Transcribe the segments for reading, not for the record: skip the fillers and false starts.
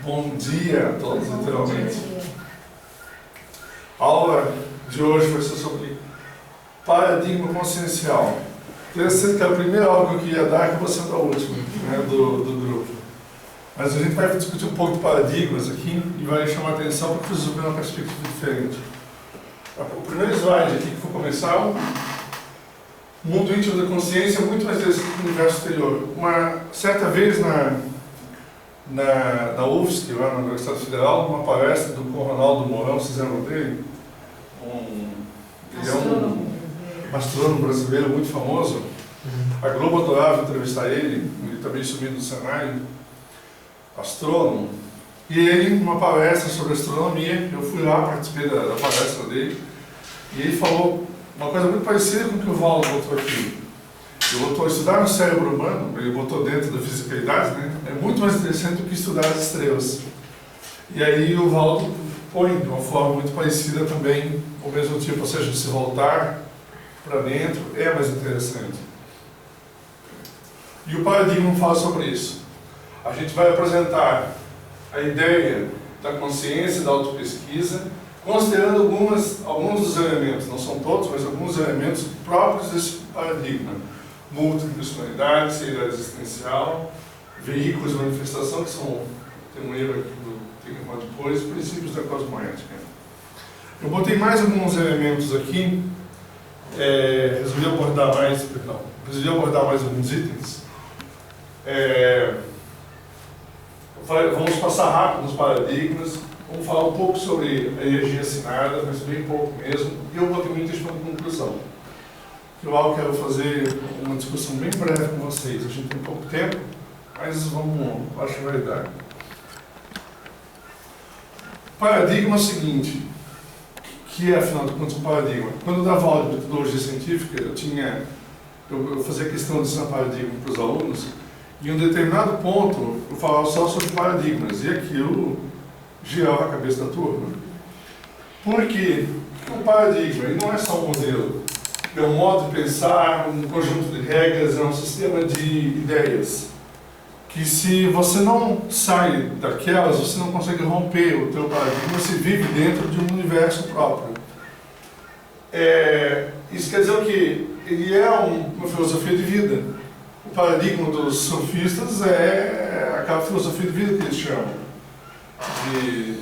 Bom dia a todos, literalmente. A aula de hoje vai ser sobre paradigma consciencial. Interessante que a primeira aula que eu queria dar é que você da última, né, do grupo. Mas a gente vai discutir um pouco de paradigmas aqui e vai chamar a atenção para resolver uma perspectiva diferente. O primeiro slide aqui que for começar, o mundo íntimo da consciência é muito mais interessante que o universo exterior. Uma certa vez na UFSC, lá na Universidade Federal, uma palestra do Ronaldo Mourão, vocês lembram dele? Ele é um astrônomo brasileiro muito famoso. A Globo adorava entrevistar ele também sumiu do cenário, astrônomo. E ele, numa palestra sobre astronomia, eu fui lá, participei da palestra dele, e ele falou uma coisa muito parecida com o que o Valdo botou aqui. Ele botou estudar o cérebro humano, ele botou dentro da fisicalidade, né? É muito mais interessante do que estudar as estrelas. E aí o Valdo põe de uma forma muito parecida também, o mesmo tipo, ou seja, se voltar para dentro é mais interessante. E o paradigma fala sobre isso. A gente vai apresentar a ideia da consciência, da autopesquisa, considerando alguns dos elementos, não são todos, mas alguns elementos próprios desse paradigma. Multidimensionalidade, seriedade existencial, veículos de manifestação, que são, tem um erro aqui tem que falar depois, princípios da cosmoética. Eu botei mais alguns elementos aqui, resolvi abordar mais alguns itens. Vamos passar rápido nos paradigmas, vamos falar um pouco sobre a energia assinada, mas bem pouco mesmo, e eu botei muitas para conclusão. Eu quero fazer uma discussão bem breve com vocês. A gente tem pouco tempo, mas acho que vai dar. Paradigma é o seguinte, que é, afinal de contas, um paradigma. Quando eu dava aula de metodologia científica, eu fazia questão de ensinar paradigma para os alunos, e em um determinado ponto eu falava só sobre paradigmas, e aquilo girava a cabeça da turma. Por quê? Porque um paradigma ele não é só um modelo. É um modo de pensar, um conjunto de regras, é um sistema de ideias. Que se você não sai daquelas, você não consegue romper o teu paradigma, você vive dentro de um universo próprio. Isso quer dizer o quê? Ele é uma filosofia de vida. O paradigma dos sofistas é aquela filosofia de vida que eles chamam. De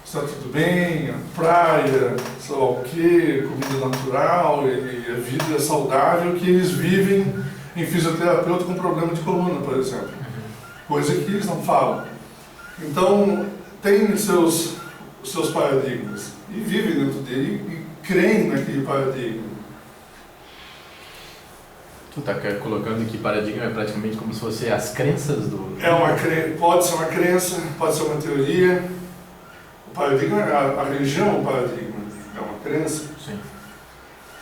está tudo bem, a praia, sei lá o quê, comida natural e a vida saudável que eles vivem em fisioterapeuta com problema de coluna, por exemplo. Coisa que eles não falam. Então, tem os seus paradigmas e vivem dentro dele e creem naquele paradigma. Tu está colocando que paradigma é praticamente como se fosse as crenças do... Pode ser uma crença, pode ser uma teoria. O paradigma, a religião é um paradigma, é uma crença. Sim.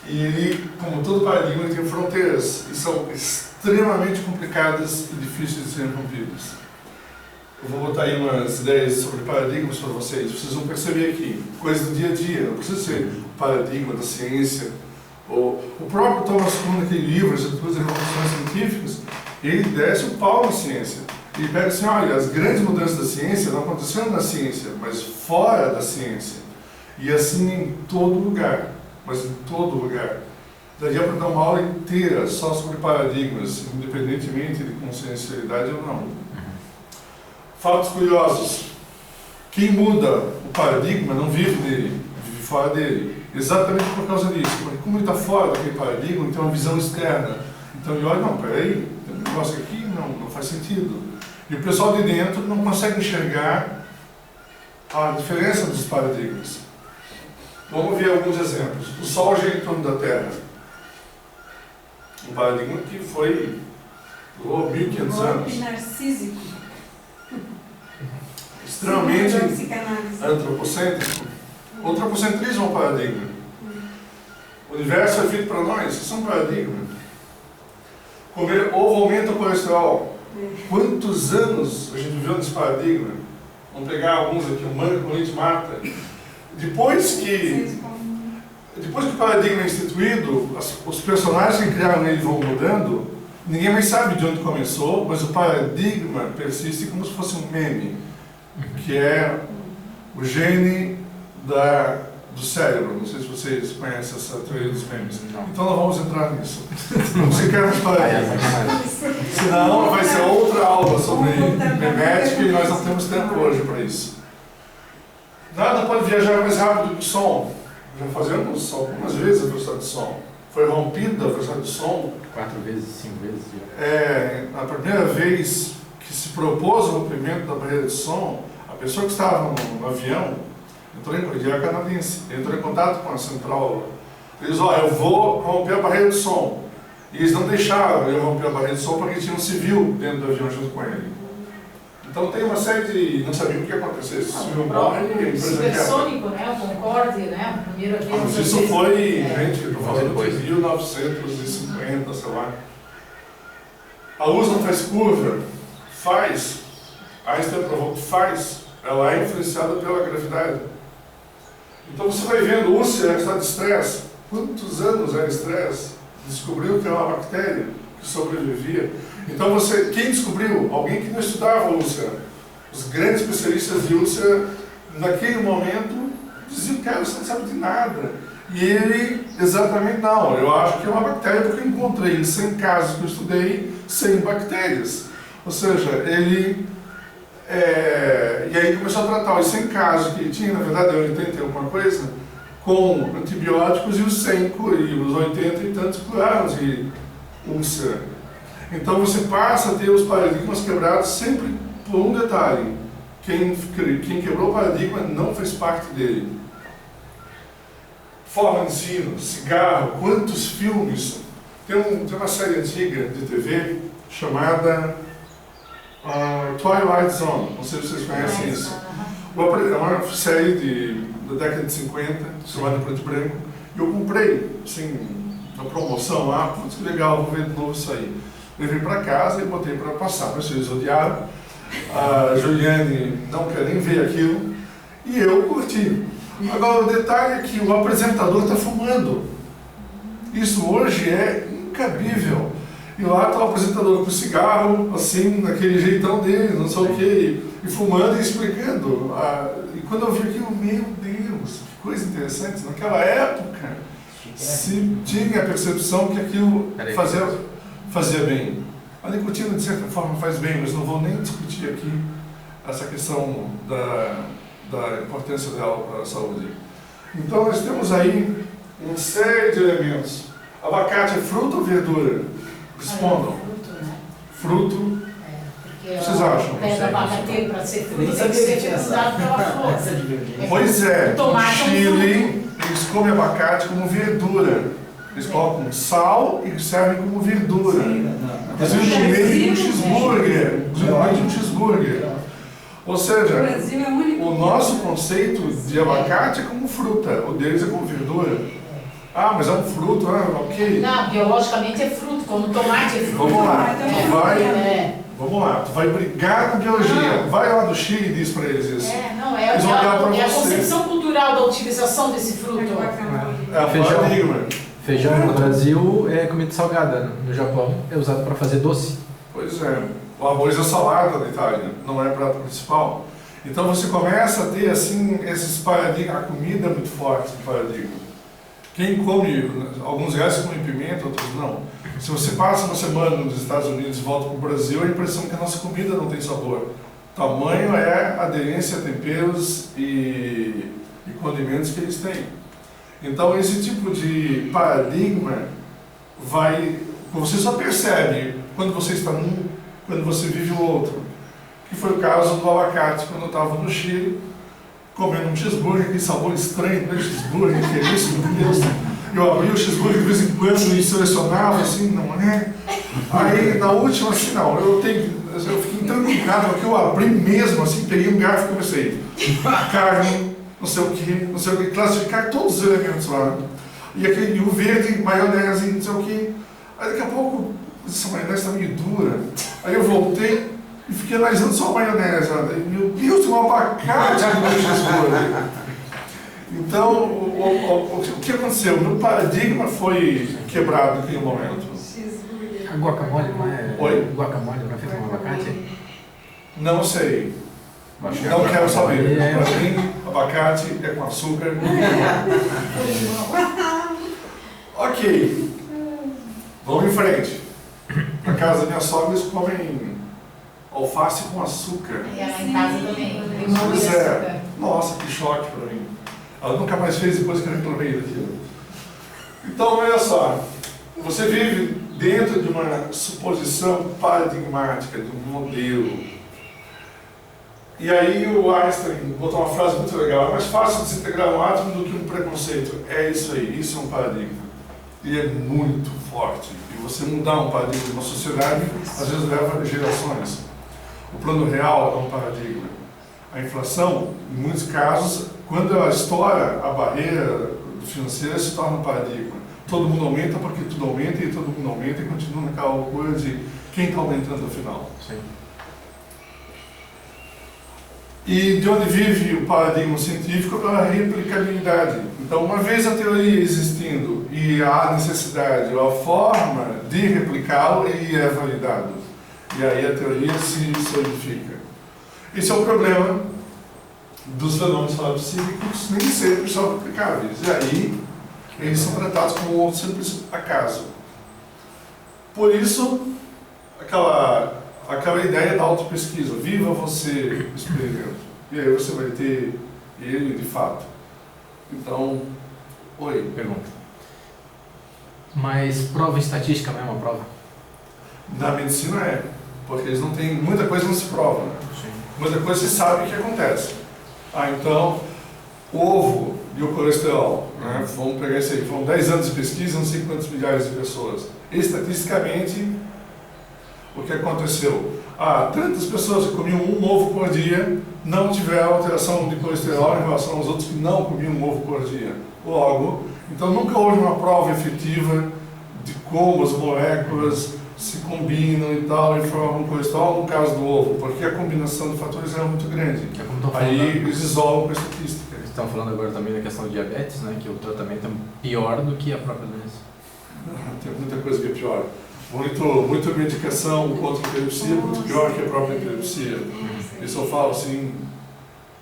E ele, como todo paradigma, tem fronteiras e são extremamente complicadas e difíceis de serem rompidas. Eu vou botar aí umas ideias sobre paradigmas para vocês. Vocês vão perceber aqui, coisas do dia a dia. Não precisa ser o paradigma da ciência. O próprio Thomas Kuhn, naquele livro, As Duas Revoluções Científicas, ele desce o pau na ciência. Ele pega assim, olha, as grandes mudanças da ciência não aconteceram na ciência, mas fora da ciência. E assim em todo lugar, mas em todo lugar. Daria para dar uma aula inteira só sobre paradigmas, independentemente de consciencialidade ou não. Fatos curiosos. Quem muda o paradigma não vive nele, vive fora dele. Exatamente por causa disso. Porque como ele está fora daquele paradigma, ele tem uma visão externa. Então ele olha, não, peraí, tem um negócio aqui, não faz sentido. E o pessoal de dentro não consegue enxergar a diferença dos paradigmas. Vamos ver alguns exemplos. O Sol gira em torno da Terra. Um paradigma que durou 1500 anos. Narcísico. Extremamente antropocêntrico. O antropocentrismo é um paradigma. O universo é feito para nós, isso é um paradigma. Comer ovo aumenta o colesterol. Quantos anos a gente viveu nesse paradigma? Vamos pegar alguns aqui, o mango com leite mata. Depois que o paradigma é instituído, os personagens que criaram ele vão mudando, ninguém mais sabe de onde começou, mas o paradigma persiste como se fosse um meme. que é o gene do cérebro. Não sei se vocês conhecem essa teoria dos memes. Então não vamos entrar nisso. Não se quer falar disso. Senão vai ser outra aula sobre memética e nós não temos tempo hoje para isso. Nada pode viajar mais rápido que o som. Já fazemos algumas vezes a velocidade do som. Foi rompida a velocidade do som. 4 vezes, 5 vezes. A primeira vez que se propôs o rompimento da barreira de som, a pessoa que estava no avião, era canadense, entrou em contato com a central. Eles eu vou romper a barreira de som. E eles não deixaram eu romper a barreira de som porque tinha um civil dentro do avião junto com ele. Então tem uma série de... não sabia o que ia acontecer. Se o civil morre, a empresa supersônico, né? O Concorde, né? O primeiro avião. Mas isso foi, gente, eu tô falando de 1950, sei lá. A luz não faz curva? Faz. Einstein provou que faz. Ela é influenciada pela gravidade. Então você vai vendo, úlcera, estado de estresse. Quantos anos era estresse? Descobriu que era uma bactéria que sobrevivia. Então quem descobriu? Alguém que não estudava úlcera. Os grandes especialistas de úlcera, naquele momento, diziam, cara, você não sabe de nada. E ele, exatamente não. Eu acho que é uma bactéria porque eu encontrei em 100 casos que eu estudei, 100 bactérias. Ou seja, ele... e aí começou a tratar os 100 casos que tinha, na verdade, 80 e alguma coisa, com antibióticos, e os 100 e os 80 e tantos curaram de úlcera. Então você passa a ter os paradigmas quebrados sempre por um detalhe. Quem quebrou o paradigma não fez parte dele. Forma de ensino, cigarro, quantos filmes. Tem uma série antiga de TV chamada Twilight Zone, não sei se vocês conhecem isso. É uma série da década de 50, chamada Preto e Branco, e eu comprei, assim, na promoção lá, putz, que legal, vou ver de novo isso aí. Levei para casa e botei para passar, meus filhos odiaram, a Juliane não quer nem ver aquilo, e eu curti. Agora o detalhe é que o apresentador está fumando. Isso hoje é incabível. E lá está o apresentador com cigarro, assim, naquele jeitão dele, não sei o quê, e fumando e explicando. E quando eu vi aquilo, meu Deus, que coisa interessante. Naquela época, se tinha a percepção que aquilo fazia bem. A nicotina, de certa forma, faz bem, mas não vou nem discutir aqui essa questão da importância dela para a saúde. Então, nós temos aí uma série de elementos. Abacate é fruta ou verdura? Respondam. Fruto, né? Fruto. Porque vocês acham? O pé do abacate para ser fruta tem que ser fecundado pela flor. Pois é, O no Chile, eles comem abacate como verdura. Eles colocam sal e servem como verdura. Inclusive no meio de um cheeseburger. Ou seja, o nosso conceito de abacate é como fruta, o deles é como verdura. Ah, mas é um fruto, ok. Não, biologicamente é fruto, como tomate é fruto. Vamos lá, vamos lá, tu vai brigar com biologia. Vai lá do Chile e diz para eles isso. Eles vão olhar para a concepção cultural da utilização desse fruto. Feijão no Brasil é comida salgada, no Japão é usado para fazer doce. Pois é, o arroz é salada na Itália, não é prato principal. Então você começa a ter assim esses paradigmas, a comida é muito forte esse paradigma. Quem come, alguns lugares comem pimenta, outros não. Se você passa uma semana nos Estados Unidos e volta para o Brasil, a impressão é que a nossa comida não tem sabor. Tamanho é a aderência a temperos e condimentos que eles têm. Então esse tipo de paradigma você só percebe quando você está num, quando você vive o outro. Que foi o caso do abacate, quando eu estava no Chile, comendo um cheeseburger, aquele sabor estranho, né? Cheeseburger, que é isso, meu Deus. Eu abri o cheeseburger de vez em quando e selecionava, assim, não é? Aí, na última, assim, não, eu fiquei tão indignado que eu abri mesmo, assim, peguei um garfo e comecei. Carne, não sei o que, classificar todos os elementos lá. E o verde, maionese, não sei o que. Aí, daqui a pouco, essa maionese está meio dura. Aí eu voltei e fiquei analisando só a maionese. Meu Deus, tem um abacate no meu cheeseburger. Então, o que aconteceu? O meu paradigma foi quebrado naquele momento. A guacamole não é? Oi? Guacamole não é feita com abacate? Não sei. Não quero saber. Para mim, abacate é com açúcar. Ok. Vamos em frente. Na casa da minha sogra eles comem alface com açúcar. E lá em casa também. Pois é. Nossa, que choque para mim. Ela nunca mais fez depois que eu reclamei daquilo. Então, olha só. Você vive dentro de uma suposição paradigmática, de um modelo. E aí o Einstein botou uma frase muito legal: é mais fácil desintegrar um átomo do que um preconceito. É isso aí, isso é um paradigma. E é muito forte. E você mudar um paradigma de uma sociedade, às vezes leva gerações. O plano real é um paradigma. A inflação, em muitos casos, quando ela estoura a barreira financeira, se torna um paradigma. Todo mundo aumenta porque tudo aumenta e todo mundo aumenta e continua naquela loucura de quem está aumentando afinal. Sim. E de onde vive o paradigma científico? Pela replicabilidade. Então, uma vez a teoria existindo e há necessidade ou a forma de replicá-lo, ele é validado. E aí a teoria se solidifica. Esse é o problema dos fenômenos psíquicos, nem sempre são replicáveis. E aí eles são tratados como um simples acaso. Por isso, aquela ideia da autopesquisa, viva você o experimento. E aí você vai ter ele de fato. Então, oi. Pergunta. Mas prova estatística não é uma prova? Na medicina é, porque eles não têm, muita coisa não se prova. Né? Sim. Muita coisa se sabe o que acontece. Então, o ovo e o colesterol, né? Vamos pegar isso aí, foram 10 anos de pesquisa, não sei quantos milhares de pessoas. Estatisticamente, o que aconteceu? Tantas pessoas que comiam um ovo por dia não tiveram alteração de colesterol em relação aos outros que não comiam um ovo por dia. Logo, então nunca houve uma prova efetiva de como as moléculas se combinam e tal e formam colesterol no caso do ovo, porque a combinação de fatores era muito grande. É como estão falando, aí eles isolam com a estatística. Estão falando agora também da questão do diabetes, né, que o tratamento é pior do que a própria doença. Tem muita coisa que é pior. Muita medicação contra a epilepsia é muito pior que a própria epilepsia. Isso eu falo assim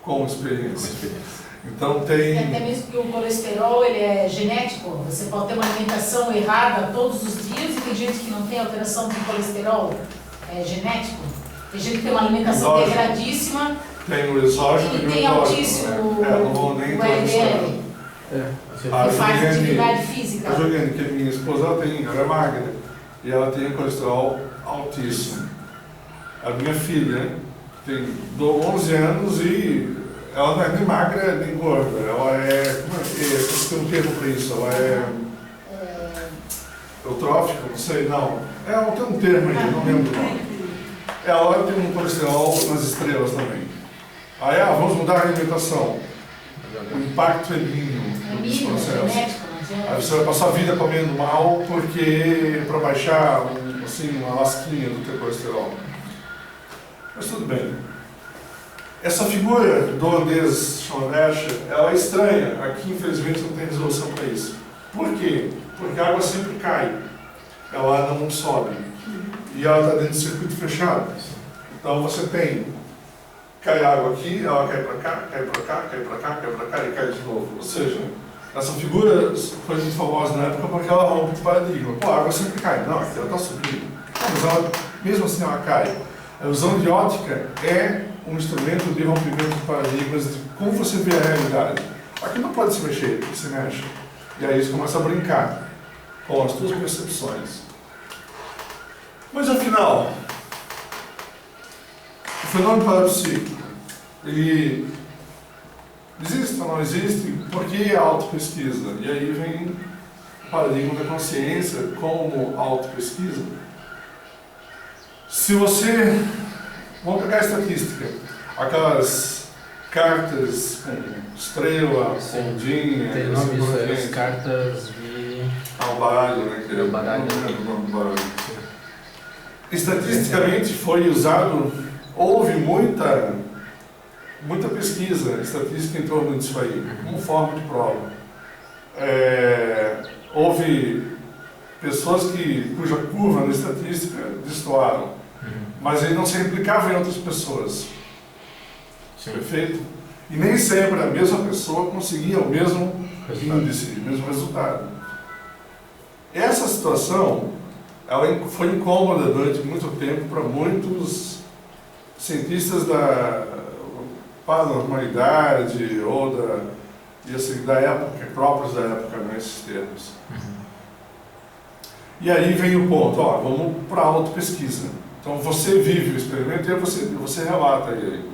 com experiência. Então tem... Até mesmo que o colesterol ele é genético, você pode ter uma alimentação errada todos os dias e tem gente que não tem alteração de colesterol genético. Tem gente que tem uma alimentação degradíssima. Tem o exógeno e tem altíssimo não vou nem o LDL. Que faz atividade física. A Juliane, que é minha esposa, ela é magra e ela tem colesterol altíssimo. A minha filha tem 11 anos e ela não é nem magra nem gorda. Ela é. Como é que é? Tem um termo para isso? Ela é. Eutrófica? Não sei, não. Tem um termo aí, não lembro o nome. Ela tem um colesterol nas estrelas também. Aí, vamos mudar a alimentação. O impacto é mínimo nesse processo. Aí você vai passar a vida comendo mal porque para baixar uma lasquinha do teu colesterol. Mas tudo bem. Essa figura do holandês Schonrescher, ela é estranha. Aqui, infelizmente, não tem resolução para isso. Por quê? Porque a água sempre cai. Ela não sobe. E ela está dentro de circuito fechado. Então você tem... Cai água aqui, ela cai para cá, cai para cá, cai para cá, cai para cá e cai de novo. Ou seja, essa figura foi muito famosa na época porque ela rompe o paradigma. A água sempre cai. Não, aqui ela está subindo. Mas ela, mesmo assim ela cai. A ilusão de ótica é um instrumento de rompimento de paradigmas de como você vê a realidade. Aqui não pode se mexer, aqui se mexe. E aí você começa a brincar com as suas percepções. Mas afinal, o fenômeno parapsíquico, ele existe ou não existe? Por que a autopesquisa? E aí vem o paradigma da consciência como autopesquisa. Se você... Vamos pegar a estatística. Aquelas cartas com estrela, ondinha... Tem nome isso, as cartas de... o baralho, né? É o baralho. Não lembro o nome do baralho. Estatisticamente foi usado... Houve muita pesquisa estatística em torno disso aí, como forma de prova. Houve pessoas cuja curva na estatística destoaram, mas ele não se replicava em outras pessoas. Sim. Perfeito? E nem sempre a mesma pessoa conseguia o mesmo índice, o mesmo resultado. Essa situação ela foi incômoda durante muito tempo para muitos cientistas da paranormalidade ou da época, próprios da época, nesses termos. E aí vem o ponto, vamos para a autopesquisa. Então você vive o experimento e você relata ele.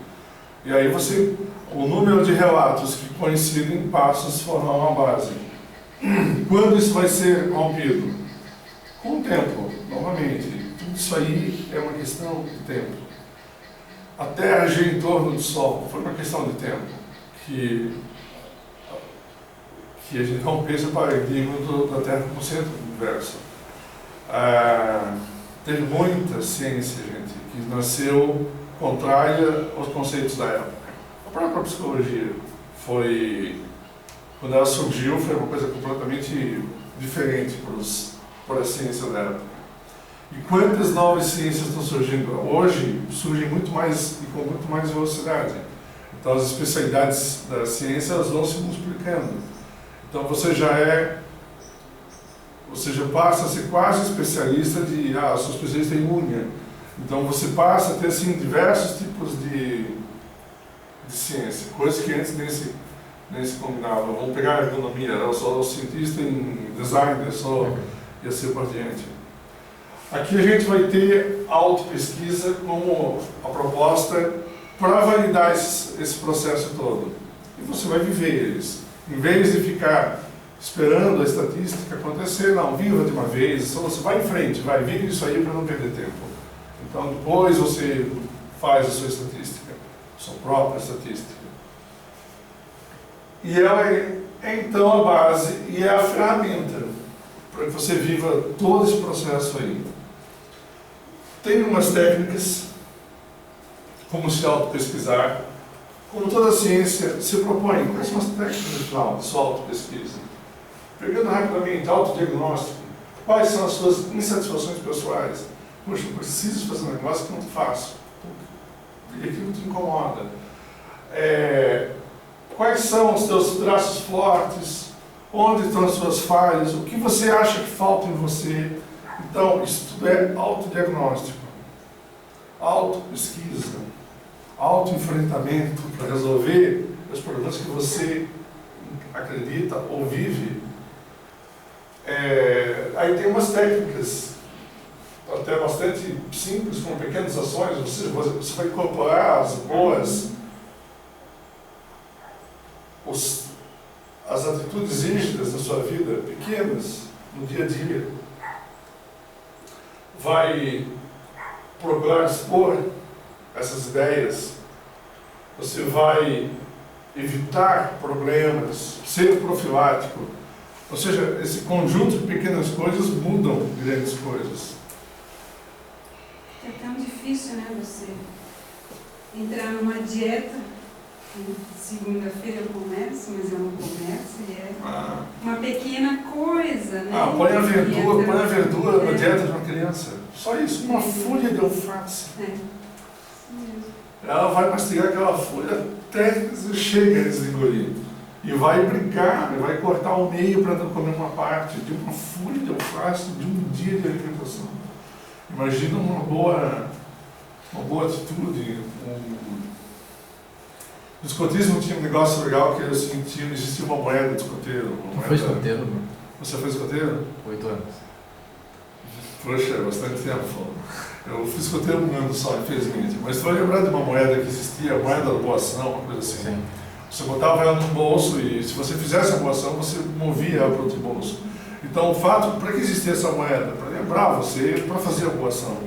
E aí o número de relatos que coincidem passa a se formar uma base. Quando isso vai ser rompido? Com o tempo, novamente. Tudo isso aí é uma questão de tempo. A Terra gira em torno do Sol, foi uma questão de tempo que a gente rompesse o paradigma da Terra como centro do universo. Teve muita ciência, gente, que nasceu contrária aos conceitos da época. A própria psicologia quando ela surgiu, foi uma coisa completamente diferente para a ciência da época. E quantas novas ciências estão surgindo? Hoje surgem muito mais e com muito mais velocidade. Então as especialidades da ciência elas vão se multiplicando. Então você já passa a ser quase especialista sou especialista em unha. Então você passa a ter assim, diversos tipos de ciência, coisas que antes nem se combinavam. Vamos pegar a ergonomia, eu sou cientista em design, e assim por diante. Aqui a gente vai ter autopesquisa como a proposta para validar esse processo todo. E você vai viver eles. Em vez de ficar esperando a estatística acontecer, não, viva de uma vez, você vai em frente, vive isso aí para não perder tempo. Então depois você faz a sua estatística, sua própria estatística. E ela é então a base e é a ferramenta para que você viva todo esse processo aí. Tem umas técnicas, como se autopesquisar, como toda a ciência se propõe. Quais são as técnicas de sua autopesquisa? Pegando rapidamente, autodiagnóstico. Quais são as suas insatisfações pessoais? Poxa, eu preciso fazer um negócio que eu não faço. E aquilo te incomoda. Quais são os teus traços fortes? Onde estão as suas falhas? O que você acha que falta em você? Então, isso tudo é autodiagnóstico, autopesquisa, autoenfrentamento para resolver os problemas que você acredita ou vive. Aí tem umas técnicas, até bastante simples, com pequenas ações, você vai incorporar as atitudes rígidas da sua vida, pequenas, no dia a dia. Vai procurar expor essas ideias, você vai evitar problemas, ser profilático. Ou seja, esse conjunto de pequenas coisas mudam grandes coisas. É tão difícil, né, você entrar numa dieta. Segunda-feira eu começo, mas eu não começo, e é uma pequena coisa, né? Põe a verdura na dieta de uma criança. Só isso, uma folha de alface. Ela vai mastigar aquela folha até chega a desengolir. E vai brincar, vai cortar ao meio para não comer uma parte de uma folha de alface de um dia de alimentação. Imagina uma boa atitude. No escotismo tinha um negócio legal que existia uma moeda de escoteiro. Foi escoteiro? Não. Você foi escoteiro? 8 anos. Poxa, é bastante tempo. Eu fui escoteiro um ano só, infelizmente. Mas tu vai lembrar de uma moeda que existia, a moeda da boa ação, uma coisa assim. Sim. Você botava ela no bolso e se você fizesse a boa ação, você movia ela para outro bolso. Então o fato, para que existia essa moeda? Para lembrar você, para fazer a boa ação.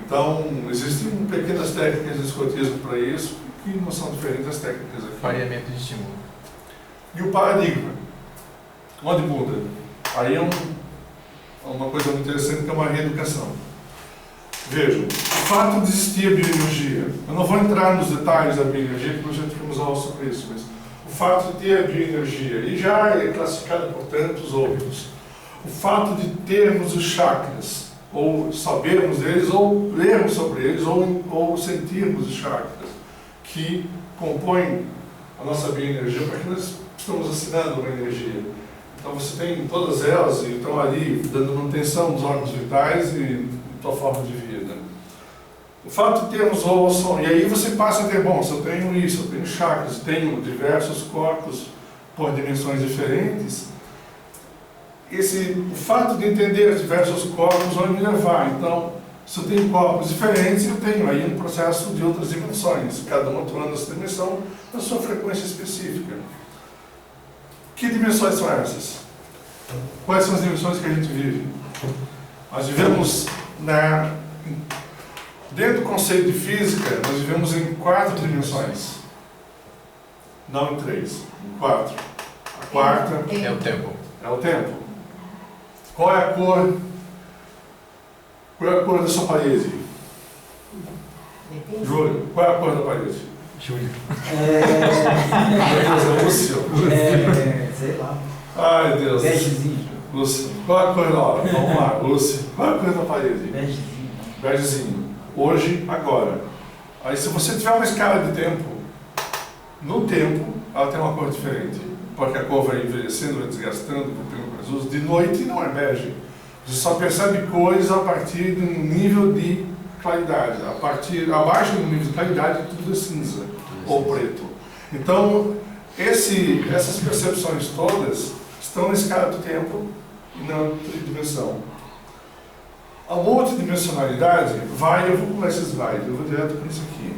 Então, existem pequenas técnicas de escotismo para isso, que não são diferentes das técnicas aqui. Variamento de estímulo. E o paradigma? Onde muda? Aí é uma coisa muito interessante que é uma reeducação. Vejam, o fato de existir a bioenergia, eu não vou entrar nos detalhes da bioenergia, porque nós já tivemos aula sobre isso, mas o fato de ter a bioenergia, e já é classificado por tantos outros, o fato de termos os chakras, ou sabermos deles, ou lermos sobre eles, ou sentirmos os chakras, que compõem a nossa bioenergia, porque nós estamos assinando uma energia. Então você tem todas elas e estão ali dando manutenção dos órgãos vitais e da tua forma de vida. O fato de termos o e aí você passa a ter, bom, se eu tenho isso, eu tenho chakras, tenho diversos corpos por dimensões diferentes, o fato de entender os diversos corpos vai me levar. Então, se eu tenho corpos diferentes, eu tenho aí um processo de outras dimensões, cada um atuando nessa dimensão na sua frequência específica. Que dimensões são essas? Quais são as dimensões que a gente vive? Nós vivemos dentro do conceito de física, nós vivemos em 4 dimensões. Não em 3, em 4. A quarta É o tempo. é o tempo. Qual é a cor? Qual é a cor da sua parede? Depende. Júlio, qual é a cor da parede? Júlio. Meu Deus, é Lúcio. Sei lá. Ai, Deus. Begezinho. Lúcio, qual é a cor da Vamos lá, Lúcio. Qual é a cor da parede? Begezinho. Begezinho. Hoje, agora. Aí se você tiver uma escala de tempo, no tempo, ela tem uma cor diferente. Porque a cor vai envelhecendo, vai desgastando, vai tendo mais uso. De noite não é bege. Você só percebe cores a partir de um nível de claridade. Abaixo do nível de claridade, tudo é cinza ou preto. Então, essas percepções todas estão na escala do tempo e na tridimensão. A multidimensionalidade eu vou pular esse slide, eu vou direto para isso aqui.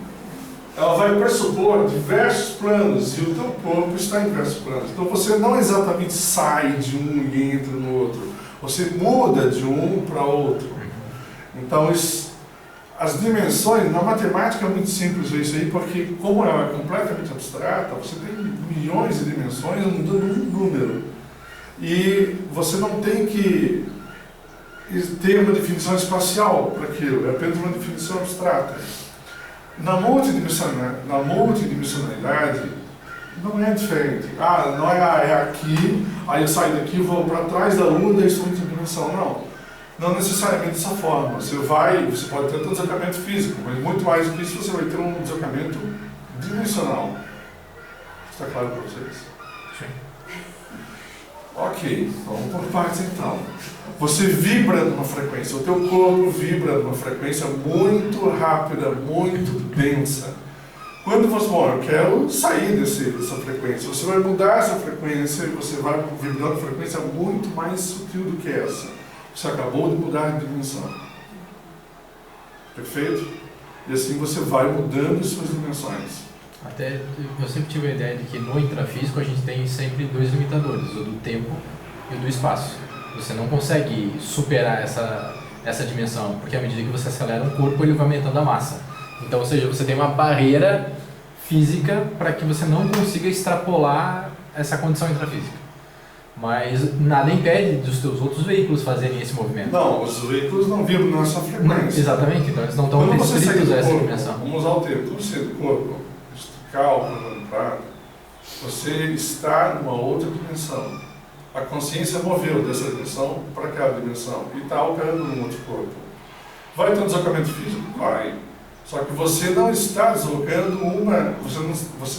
Ela vai pressupor diversos planos e o teu corpo está em diversos planos. Então você não exatamente sai de um e entra no outro. Você muda de um para outro. Então as dimensões, na matemática é muito simples ver isso aí, porque como ela é completamente abstrata, você tem milhões de dimensões mudando um número. E você não tem que ter uma definição espacial para aquilo, é apenas uma definição abstrata. Na multidimensionalidade, não é diferente. Não é aqui, aí eu saio daqui, vou para trás da Lua, daí estou em outra dimensão. Não necessariamente dessa forma. Você pode ter um deslocamento físico, mas muito mais do que isso, você vai ter um deslocamento dimensional. Está claro para vocês? Sim. Ok, vamos por partes então. Você vibra numa frequência, o teu corpo vibra numa frequência muito rápida, muito densa. Quando você, eu quero sair dessa frequência, você vai mudar essa frequência e você vai vibrar uma frequência muito mais sutil do que essa. Você acabou de mudar de dimensão. Perfeito? E assim você vai mudando suas dimensões. Até eu sempre tive a ideia de que no intrafísico a gente tem sempre 2 limitadores, o do tempo e o do espaço. Você não consegue superar essa dimensão, porque à medida que você acelera um corpo, ele vai aumentando a massa. Então, ou seja, você tem uma barreira física para que você não consiga extrapolar essa condição intrafísica. Mas nada impede dos teus outros veículos fazerem esse movimento. Não, os veículos não vibram nessa frequência. Exatamente, então eles não estão restritos a essa dimensão. Vamos usar o tempo, quando você do corpo, vertical, você está numa outra dimensão. A consciência moveu dessa dimensão para aquela dimensão e está operando num outro corpo. Vai ter um deslocamento físico? Vai. Só que você não está deslocando você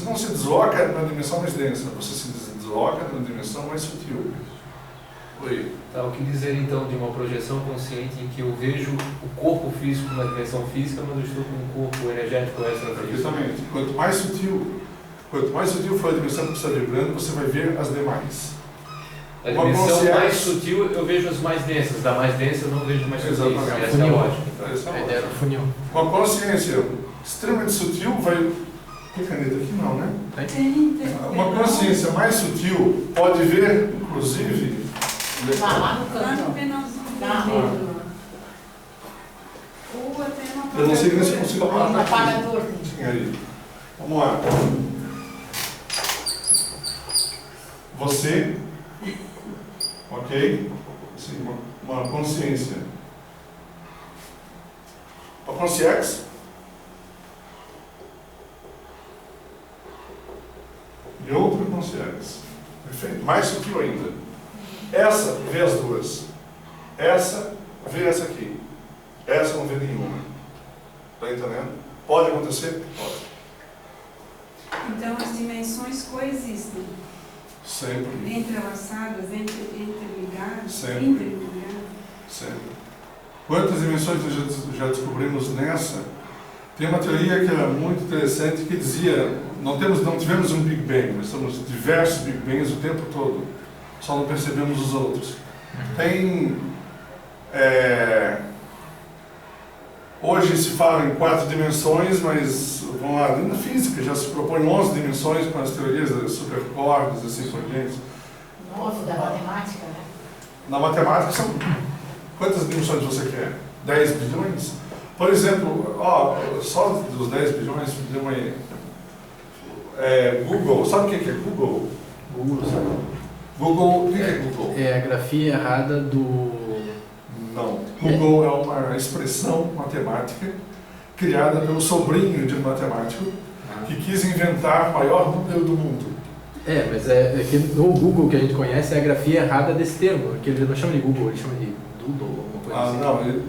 não se desloca na dimensão mais densa, você se desloca na dimensão mais sutil. Oi. Tá, o que dizer então de uma projeção consciente em que eu vejo o corpo físico na dimensão física, mas eu estou com um corpo energético extrafísico? Exatamente. Quanto mais sutil for a dimensão que você está vibrando, você vai ver as demais. A dimensão mais sutil eu vejo as mais densas, da mais densa eu não vejo mais sutis. Exatamente. Essa é a lógica. Essa é a A ideia lógica. do funil. Uma consciência extremamente sutil vai... Tem caneta aqui? Não, né? Tem. Uma consciência mais sutil pode ver, inclusive... Lá no Lá no canto. penalzinho Tá. vermelho. Ou até no Eu não sei nem se eu consigo Aí no apagar aqui. apagador. Sim, aí. Vamos lá. Você, ok? Assim, uma consciência. Uma consciência. E outra consciência. Perfeito. Mais sutil ainda. Essa vê as duas. Essa vê essa aqui. Essa não vê nenhuma. Está entendendo? Pode acontecer? Pode. Então as dimensões coexistem, Sempre. entrelaçadas, interligadas, Sempre. interligadas. Sempre. Quantas dimensões nós já descobrimos nessa? Tem uma teoria que era muito interessante que dizia, não tivemos um Big Bang, nós temos diversos Big Bangs o tempo todo, só não percebemos os outros. Tem, hoje se fala em 4 dimensões, mas vamos lá, na física já se propõe 11 dimensões com as teorias das supercordas, assim por diante. Novo da matemática, né? Na matemática são quantas dimensões você quer? 10 bilhões? Por exemplo, só dos 10 bilhões, deu uma Google, sabe o que é Google? Google, sabe? Google, o que é Google? É a grafia errada do... Não, Google é uma expressão matemática criada pelo sobrinho de um matemático que quis inventar o maior número do mundo. Mas é que no Google que a gente conhece é a grafia errada desse termo, que ele não chama de Google, ele chama de Doodle, alguma coisa assim.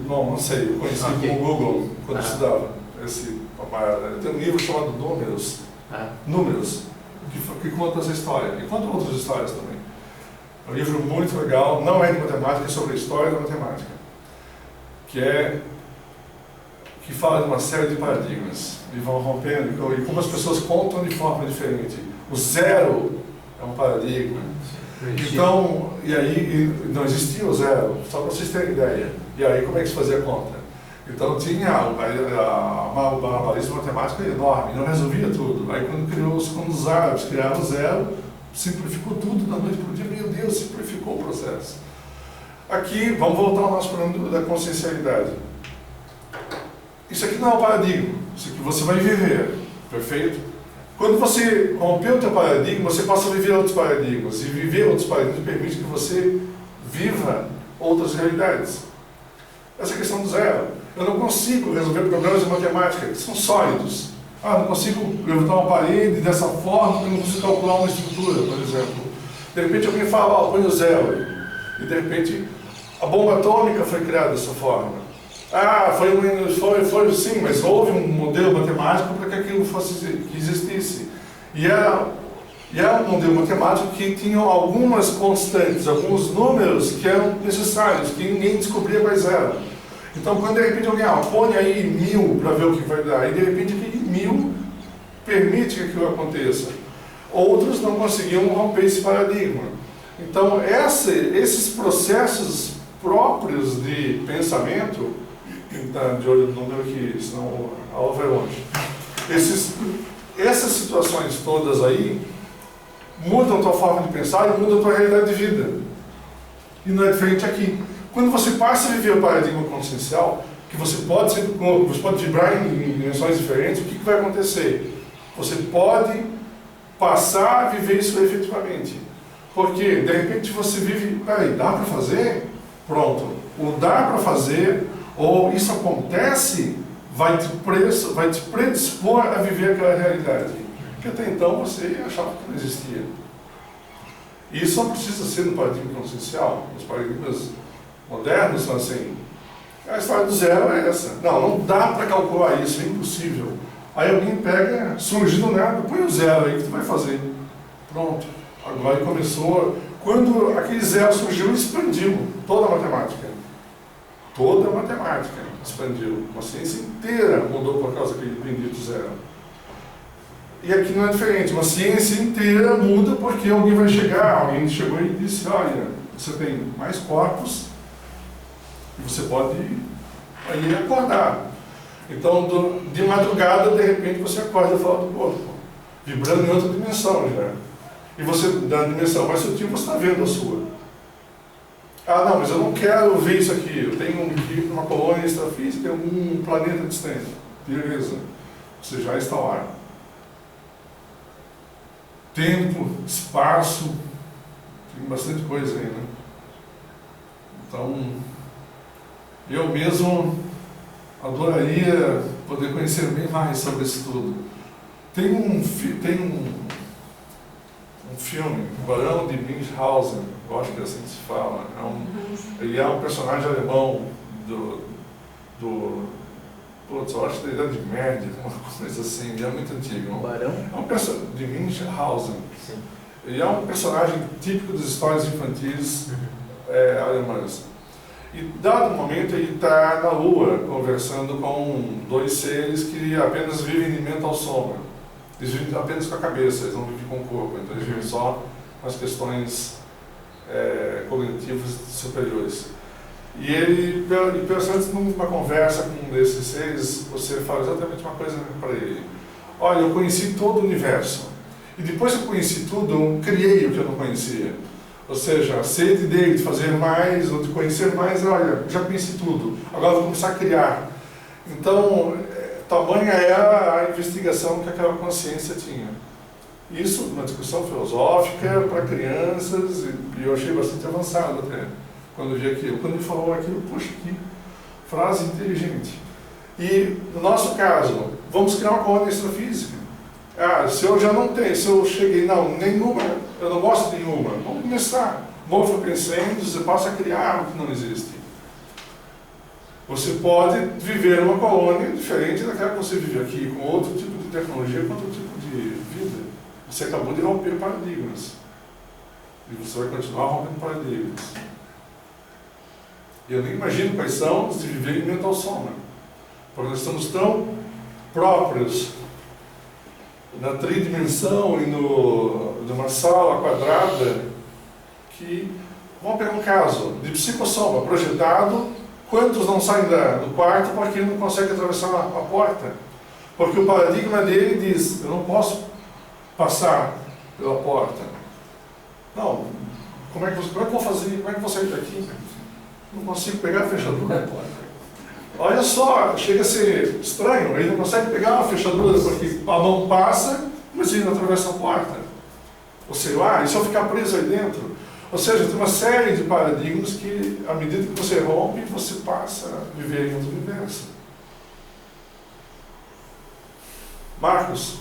Não sei, eu conheci como Google quando estudava. Tem um livro chamado Números, Números, que conta essa história, e conta outras histórias também. É um livro muito legal, não é de matemática, é sobre a história da matemática, que fala de uma série de paradigmas, e vão rompendo, e como as pessoas contam de forma diferente. O zero é um paradigma. Então, não existia o zero, só para vocês terem ideia. E aí, como é que se fazia a conta? Então, tinha o malabarismo matemático enorme, não resolvia tudo. Aí, quando os árabes criaram o zero, simplificou tudo da noite para o dia. Meu Deus, simplificou o processo. Aqui, vamos voltar ao nosso problema da consciencialidade. Isso aqui não é um paradigma, isso aqui você vai viver, perfeito? Quando você rompeu o teu paradigma, você passa a viver outros paradigmas. E viver outros paradigmas permite que você viva outras realidades. Essa é a questão do zero. Eu não consigo resolver problemas de matemática que são sólidos. Não consigo levantar uma parede dessa forma, eu não consigo calcular uma estrutura, por exemplo. De repente alguém fala, põe o zero. E de repente a bomba atômica foi criada dessa forma. Foi sim, mas houve um modelo matemático para que aquilo que existisse. E era um modelo matemático que tinha algumas constantes, alguns números que eram necessários, que ninguém descobria quais eram. Então, quando de repente alguém põe aí 1000 para ver o que vai dar, e de repente aquele 1000 permite que aquilo aconteça. Outros não conseguiam romper esse paradigma. Então, esses processos próprios de pensamento, está de olho no número aqui, senão a aula vai longe. Essas situações todas aí mudam a tua forma de pensar e mudam a tua realidade de vida. E não é diferente aqui. Quando você passa a viver o paradigma consciencial, que você pode vibrar em dimensões diferentes, o que vai acontecer? Você pode passar a viver isso efetivamente. Porque, de repente, você vive, dá para fazer? Pronto. O dá para fazer, ou isso acontece, vai te predispor a viver aquela realidade. Que até então você achava que não existia. E isso só precisa ser no paradigma consciencial. Os paradigmas modernos são assim. A história do zero é essa. Não dá para calcular isso, é impossível. Aí alguém pega, surge do nada, põe o zero aí que tu vai fazer. Pronto. Agora começou. Quando aquele zero surgiu, expandiu toda a matemática. Toda a matemática expandiu. A ciência inteira mudou por causa daquele bendito zero. E aqui não é diferente. Uma ciência inteira muda porque alguém vai chegar. Alguém chegou e disse, olha, você tem mais corpos e você pode aí acordar. Então, de madrugada, de repente, você acorda fora do corpo, vibrando em outra dimensão já. E você, da dimensão mais sutil, você está vendo a sua. Não, mas eu não quero ver isso aqui. Eu tenho que ir para uma colônia extrafísica, um planeta distante. Beleza. Você já está lá. Tempo, espaço, tem bastante coisa aí, né? Então, eu mesmo adoraria poder conhecer bem mais sobre isso tudo. Tem um filme, Barão de Münchhausen, eu acho que é assim que se fala. Ele é um personagem alemão putz, eu acho da Idade Média, uma coisa assim, é muito antigo. Barão? É um personagem de Münchhausen. Sim. Ele é um personagem típico das histórias infantis alemãs. E, dado o momento, ele está na Lua, conversando com dois seres que apenas vivem de mental sombra. Eles vivem apenas com a cabeça, eles não vivem com o corpo, então eles vivem só com as questões cognitivas superiores. E ele, antes numa conversa com um desses seres, você fala exatamente uma coisa para ele. Olha, eu conheci todo o universo. E depois que eu conheci tudo, eu criei o que eu não conhecia. Ou seja, a sede dele de fazer mais, ou de conhecer mais, olha, já conheci tudo, agora vou começar a criar. Então, tamanha é a investigação que aquela consciência tinha. Isso, uma discussão filosófica para crianças, e eu achei bastante avançado até, quando eu vi aquilo. Quando ele falou aquilo, puxa, que frase inteligente. E, no nosso caso, vamos criar uma colônia extrafísica. Se eu já não tenho, se eu cheguei, não, nenhuma, eu não gosto de nenhuma, vamos começar. Mova incêndios, você passa a criar o que não existe. Você pode viver numa colônia diferente daquela que você vive aqui, com outro tipo de tecnologia, com outro tipo de vida. Você acabou de romper paradigmas. E você vai continuar rompendo paradigmas. E eu nem imagino quais são os de viver em mental sombra. Porque nós estamos tão próprios na tridimensão e numa sala quadrada que, vamos pegar um caso de psicosoma projetado, quantos não saem do quarto porque ele não consegue atravessar a porta? Porque o paradigma dele diz, eu não posso passar pela porta. Não, como é que eu vou fazer? Como é que eu vou sair daqui? Não consigo pegar a fechadura da porta. Olha só, chega a ser estranho, ele não consegue pegar uma fechadura porque a mão passa, mas ele não atravessa a porta. Ou sei lá, e se eu ficar preso aí dentro? Ou seja, tem uma série de paradigmas que, à medida que você rompe, você passa a viver em outro universo. Marcos?